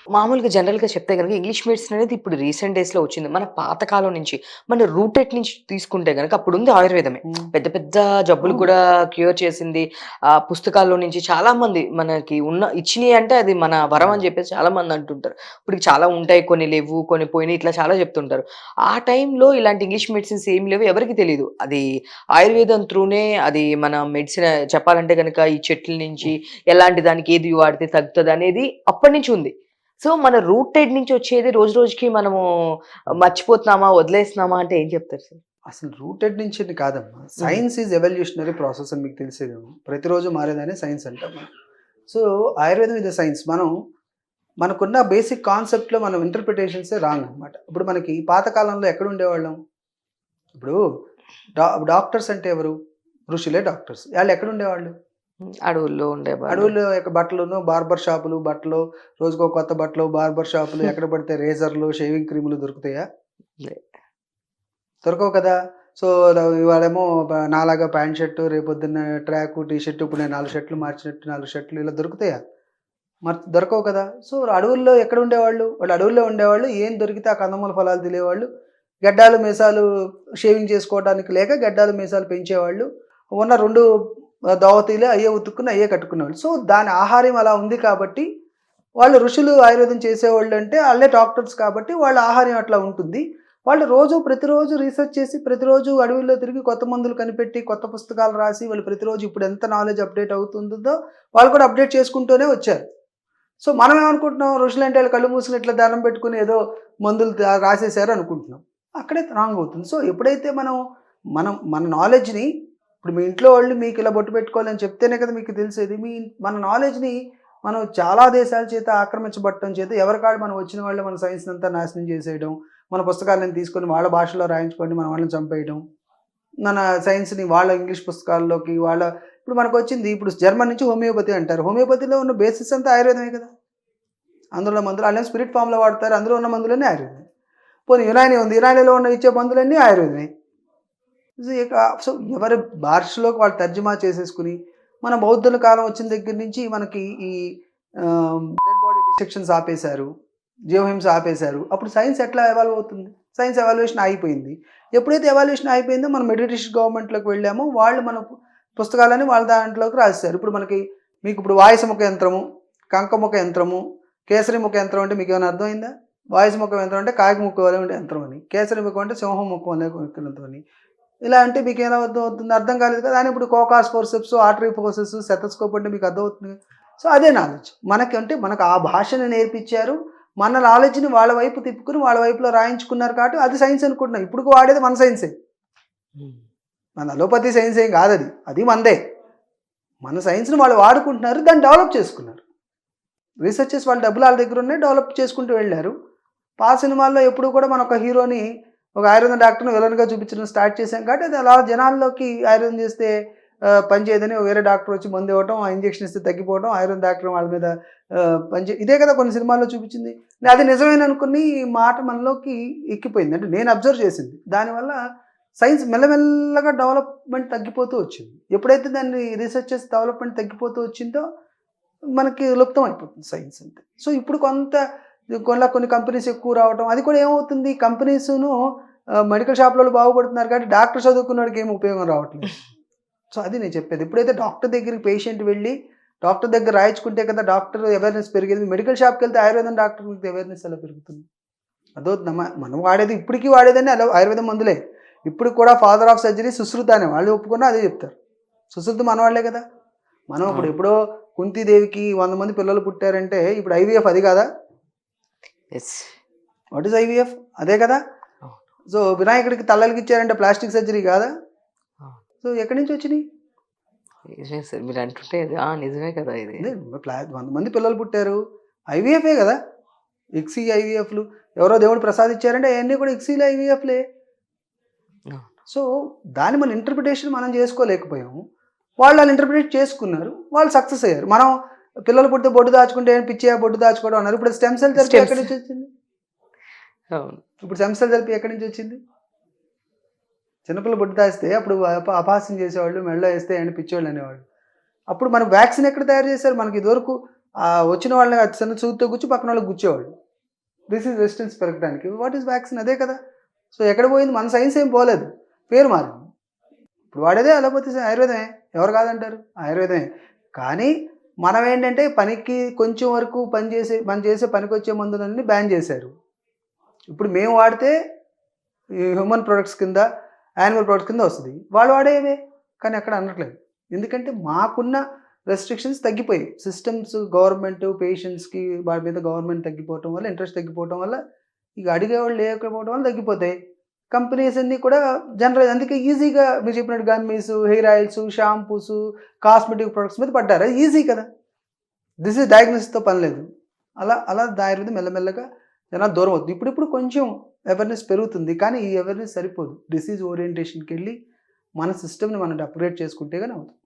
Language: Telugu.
మామూలుగా జనరల్‌గా చెప్తే గనుక ఇంగ్లీష్ మెడిసిన్ అనేది ఇప్పుడు రీసెంట్ డేస్‌లో వచ్చింది. మన పాతకాలం నుంచి, మన రూటెడ్ నుంచి తీసుకుంటే గనక అప్పుడుంది ఆయుర్వేదమే. హ్మ్. పెద్ద పెద్ద జబ్బులు అవును. కూడా క్యూర్ చేసింది. పుస్తకాల్లో నుంచి చాలామంది మనకి ఇచ్చినియి అంటే అది మన వరం యాహ్! అని చెప్పేసి చాలామంది అంటుంటారు. ఇప్పటికి చాలా ఉంటాయి, కొన్ని లేవు, కొన్ని పోయినాయి ఇట్లా చాలా చెప్తుంటారు. ఆ టైంలో ఇలాంటి ఇంగ్లీష్ మెడిసిన్స్ ఏమి లేవు, ఎవరికీ తెలీదు. అది ఆయుర్వేదం త్రూనే అది మన మెడిసిన్ చెప్పాలంటే గనక ఈ చెట్ల నుంచి ఎలాంటి దానికి ఏది వాడితే తగ్గుతదనేది అప్పటినుంచి ఉంది. సో, మన రూటెడ్ నుంచి వచ్చేది రోజు రోజుకి మనము హ్మ్. మర్చిపోతున్నామా, వదిలేస్తున్నామా అంటే ఏం చెప్తారు సార్? అసలు రూటెడ్ నుంచి అని కాదమ్మా. హ్మ్. సైన్స్ ఈజ్ ఎవల్యూషనరీ ప్రాసెస్ అని మీకు తెలిసేదేమో. ప్రతిరోజు మారేదాన్ని సైన్స్ అంటాం మనం. సో, ఆయుర్వేదం ఇస్ ఎ సైన్స్. మనకున్న బేసిక్ కాన్సెప్ట్‌లో మనం ఇంటర్ప్రిటేషన్సే రాంగ్ అనమాట. ఇప్పుడు మనకి పాత కాలంలో ఎక్కడుండేవాళ్ళం? ఇప్పుడు డాక్టర్స్ అంటే ఎవరు? ఋషులే డాక్టర్స్. ఆళ్ళెక్కడుండేవాళ్ళు? అడవుల్లో ఉండేవాళ్ళు. అడవుల్లో బట్టలును, బార్బర్ షాపులు, బట్టలు, రోజుకో కొత్త బట్టలు, బార్బర్ షాపులు, ఎక్కడ పడితే రేజర్‌లు, షేవింగ్ క్రీములు దొరుకుతాయా? లే దొరకవు కదా! సో, ఇవాళేమో నాలాగా ప్యాంట్ షర్టు, రేపొద్దున్న ట్రాకు, టీ షర్ట్, ఇప్పుడు నేను 4 షర్టులు మార్చినట్టు 4 షర్టులు ఇలా దొరుకుతాయా? మరి దొరకవు కదా! సో, అడవుల్లో ఎక్కడుండేవాళ్ళు? వాళ్ళు అడవుల్లో ఉండేవాళ్ళు. ఏం దొరికితే ఆ కందమూల ఫలాలు తినేవాళ్ళు. గడ్డాలు, మీసాలు షేవింగ్ చేసుకోవడానికి లేక గడ్డాలు, మీసాలు పెంచేవాళ్ళు. ఉన్న 2 దోవతీలు అయ్యే ఉతుక్కుని అయ్యే కట్టుకునేవాళ్ళు. సో, దాని ఆహార్యం అలా ఉంది కాబట్టి, వాళ్ళు ఋషులు ఆయుర్వేదం చేసేవాళ్ళంటే ఆళ్ళే డాక్టర్స్ కాబట్టి వాళ్ళ ఆహార్యం అట్లా ఉంటుంది. వాళ్ళు ప్రతిరోజు రీసెర్చ్ చేసి, ప్రతిరోజు అడవుల్లో తిరిగి కొత్త మందులు కనిపెట్టి, కొత్త పుస్తకాలు రాసి, వాళ్ళు ప్రతిరోజు ఇప్పుడు ఎంత నాలెడ్జ్ అప్‌డేట్ అవుతుందో, వాళ్ళు కూడా అప్‌డేట్ చేసుకుంటూనే వచ్చారు. సో, మనమేమనుకుంటున్నాం ఋషులంటే ఆళ్ళు కళ్ళు మూసుకొని ఇట్లా దండం పెట్టుకొని ఏదో మందులు రాసేసారు అనుకుంటున్నాం. అక్కడే రాంగ్ అవుతుంది. సో, ఎప్పుడైతే మనం మన నాలెడ్జ్‌ని ఇప్పుడు మీ ఇంట్లో వాళ్ళు మీకిలా బొట్టు పెట్టుకోవాలని చెప్తేనే కదా మీకు తెలిసేది. మన నాలెడ్జ్‌ని మనం చాలా దేశాల చేత ఆక్రమించబడటం చేత ఎవరికాళ్ళు మనం వచ్చిన వాళ్ళు మన సైన్స్‌నంతా నాశనం చేసేయడం, మన పుస్తకాలను తీసుకొని వాళ్ళ భాషలో రాయించుకొని మన వాళ్ళని చంపేయడం. మన సైన్స్‌ని వాళ్ళ ఇంగ్లీష్ పుస్తకాల్లోకి ఇప్పుడు మనకొచ్చింది ఇప్పుడు జర్మన్ నుంచి హోమియోపతి అంటారు. హోమియోపతిలో ఉన్న బేసిస్ అంతా ఆయుర్వేదమే కదా! అందులో మందులు ఆళ్ళేమో స్పిరిట్ ఫార్మ్‌లో వాడతారు. అందులో ఉన్న మందులన్నీ ఆయుర్వేదమే. పోనీ యునాని ఉంది. యునానీలో ఇచ్చే మందులన్నీ ఆయుర్వేదమే. సో, సో, ఎవరి భాషలోకి వాళ్ళు తర్జుమా చేసేసుకొని, మన బౌద్ధుల కాలం వచ్చిన దగ్గర నుంచి మనకి ఈ డెడ్ బాడీ డిసెక్షన్స్ ఆపేశారు. జీవహింస ఆపేశారు. అప్పుడు సైన్స్ ఎట్లా ఎవాల్వ్ అవుతుంది? సైన్స్ ఎవాల్యుయేషన్ ఆగిపోయింది. ఎప్పుడైతే ఎవాల్యుయేషన్ ఆగిపోయిందో మనం బ్రిటిష్ గవర్నమెంట్‌లోకి వెళ్ళామో వాళ్ళు మన పుస్తకాలన్నీ వాళ్ళ దాంట్లోకి రాసేశారు. ఇప్పుడు వాయసముఖ యంత్రము, కంకముఖ యంత్రము, కేసరి ముఖ యంత్రం అంటే మీకేమైనా అర్థమైందా? వాయసముఖ యంత్రం అంటే కాకి ముక్కు వలె ఉండే యంత్రం అని. కేసరి ముఖం అంటే సింహం ముక్కు వలె యంత్రం అని. ఇలా అంటే మీకేలా అర్థమవుతుంది? అర్థం కాలేదు కదా! అని ఇప్పుడు కోకాస్ ఫోర్సెప్స్, ఆర్టరీ ఫోర్సెస్, స్టెతస్కోప్ అంటే మీకు అర్థమవుతుంది. సో, అదే నాలెడ్జ్. మనకు ఆ భాషను నేర్పించారు. మన నాలెడ్జ్‌ని వాళ్ళ వైపు తిప్పుకొని వాళ్ళ వైపులో రాయించుకున్నారు కాబట్టి అది సైన్స్ అనుకుంటున్నాం. ఇప్పుడుకి వాడేది మన సైన్సే. హ్మ్. మన అలోపతి సైన్స్ ఏం కాదది. అది మనదే. మన సైన్స్‌ని వాళ్ళు వాడుకుంటున్నారు. దాన్ని డెవలప్ చేసుకున్నారు. రీసెర్చెస్ వాళ్ళ డబ్బులు ఆళ్ళ దగ్గరున్నాయి. డెవలప్ చేసుకుంటూ వెళ్లారు. సినిమాల్లో ఎప్పుడు కూడా మనం ఒక హీరోని, ఒక ఆయుర్వేదం డాక్టర్‌ని విలన్‌గా చూపించడం స్టార్ట్ చేసాం కాబట్టి అది అలా జనాల్లోకి ఆయుర్వేదం చేస్తే పని చేయదని వేరే డాక్టర్ వచ్చి మందివ్వటం, ఆ ఇంజెక్షన్ ఇస్తే తగ్గిపోవడం, ఆయుర్వేదం డాక్టర్ వాళ్ళ మీద ఇదే కదా కొన్ని సినిమాల్లో చూపించింది. అది నిజమేననుకుని ఈ మాట మనలోకి ఎక్కిపోయింది. అంటే నేను అబ్జర్వ్ చేసింది. దానివల్ల సైన్స్ మెల్లమెల్లగా డెవలప్‌మెంట్ తగ్గిపోతూ వచ్చింది. ఎప్పుడైతే దాన్ని రీసెర్చెస్ డెవలప్‌మెంట్ తగ్గిపోతూ వచ్చిందో మనకి లుప్తం అయిపోతుంది సైన్స్ అంతే. సో, ఇప్పుడు కొన్ని కంపెనీస్ ఎక్కువ రావటం, అది కూడా ఏమవుతుంది కంపెనీసును మెడికల్ షాప్‌లోళ్ళు బాగుపడుతున్నారు కాబట్టి డాక్టర్ చదువుకున్నోడికి ఏమి ఉపయోగం రావట్లేదు. సో, అది నేను చెప్పేది. ఎప్పుడైతే డాక్టర్ దగ్గరికి పేషెంట్ వెళ్లి, డాక్టర్ దగ్గర రాయించుకుంటే కదా డాక్టర్ అవేర్‌నెస్ పెరిగేది. మెడికల్ షాప్‌కెళ్తే ఆయుర్వేదం డాక్టర్‌కి అవేర్‌నెస్ ఎలా పెరుగుతుంది? అర్థమవుతుందమ్మా? మనం వాడేది ఇప్పటికి వాడేదన్నీ ఆయుర్వేదం మందులే. ఇప్పటికి కూడా ఫాదర్ ఆఫ్ సర్జరీ సుశ్రుత అనే వాళ్ళు ఒప్పుకున్నా అదే చెప్తారు. సుశ్రుత మనవాళ్ళే కదా! మనం ఇప్పుడు అవును. ఎప్పుడో కుంతీదేవికి 100 మంది పిల్లలు పుట్టారంటే ఇప్పుడు ఐవీఎఫ్ అది కాదా? యెస్. What is IVF? అదే కదా! అవును. సో, వినాయకుడికి తలలకిచ్చారంటే ప్లాస్టిక్ సర్జరీ కాదా? అవును. సో, ఎక్కడి నుంచి వచ్చినియి? నిజమే సార్. మీరంటుంటే ఇది నిజమే కదా ఇది. అదే 100 మంది పిల్లలు పుట్టారు. ఐవీఎఫే గదా! ఇక్సీ, ఐవీఎఫ్‌లు ఎవరో దేవుడు ప్రసాదిచ్చారంటే అయన్నీ కూడా ఇక్సీలే, ఐవీఎఫ్‌లే. అవును. సో, దాన్ని మన ఇంటర్ప్రిటేషన్ మనం జేసుకోలేకపోయాము. వాళ్ళు ఆళ్ళు ఇంటర్ప్రిటేట్ చేసుకున్నారు. వాళ్ళు సక్సెస్ అయ్యారు. మనం పిల్లలు పుడితే బొడ్డు దాచుకుంటే ఏం పిచ్చిగా బొడ్డు దాచుకోవడం అన్నారు. ఇప్పుడు స్టెమ్ సెల్ థెరపీ స్టెమ్స్. ఎక్కడి నుంచొచ్చింది? అవును. ఇప్పుడు స్టెమ్ సెల్ థెరపీ ఎక్కడి నుంచొచ్చింది? చిన్నపిల్ల బొడ్డు దాస్తే అప్పుడు అపహాస్యం చేసేవాళ్ళు, మెడలో ఏస్తే ఏంటి పిచ్చోళ్ళు అనేవాళ్ళు. అప్పుడు మనం వ్యాక్సిన్ ఎక్కడ తయారు చేశారు? మనకి ఇదివరకు వచ్చిన వాళ్ళని చిన్న సూదితో గుచ్చి పక్కన వాళ్ళకి గుచ్చేవాళ్ళు. రెసిస్టెన్స్ పెరగడానికి. What is vaccine? అదే కదా! సో ఎక్కడ పోయింది? మన సైన్స్ ఏం పోలేదు. పేరు మారింది. ఇప్పుడు వాడేదే అలోపతి ఆయుర్వేదమే. ఎవరు కాదంటారు? ఆయుర్వేదమే. కానీ మనమేంటంటే పనికి కొంచెం వరకు మనం చేసే పనికొచ్చే మందులన్నీ బ్యాన్ చేశారు. ఇప్పుడు మేము వాడితే ఈ హ్యూమన్ ప్రొడక్ట్స్ కింద, యానిమల్ ప్రొడక్ట్స్ కింద వస్తది. వాళ్ళు వాడేవే. కానీ ఎక్కడ అనట్లేదు. ఎందుకంటే మాకున్న రెస్ట్రిక్షన్స్ తగ్గిపోయాయి. సిస్టమ్స్, గవర్నమెంట్, పేషెంట్స్‌కి వాటి మీద గవర్నమెంట్ తగ్గిపోవటం వల్ల, ఇంట్రెస్ట్ తగ్గిపోవటం వల్ల, ఇక అడిగేవాళ్ళు లేకపోవడం వల్ల తగ్గిపోతాయి. కంపెనీస్ అన్నీ కూడా అందుకే ఈజీగా మీరు చెప్పినట్టు gummies, hair oils, shampoos, cosmetic products మీద పడ్డారు. అది ఈజీ కదా! దిస్ ఈజ్ డయాగ్నోసిస్‌తో పని లేదు. అలా అలా ఆయుర్వేదం మెల్లమెల్లగా జనాలు దూరం అవుతుంది. ఇప్పుడిప్పుడు కొంచెం అవేర్‌నెస్ పెరుగుతుంది. కానీ ఈ అవేర్‌నెస్ సరిపోదు. డిసీజ్ ఓరియంటేషన్‌కెళ్ళి మన సిస్టమ్‌ని మనం అప్‌గ్రేడ్ చేసుకుంటే గాని అవుతుంది.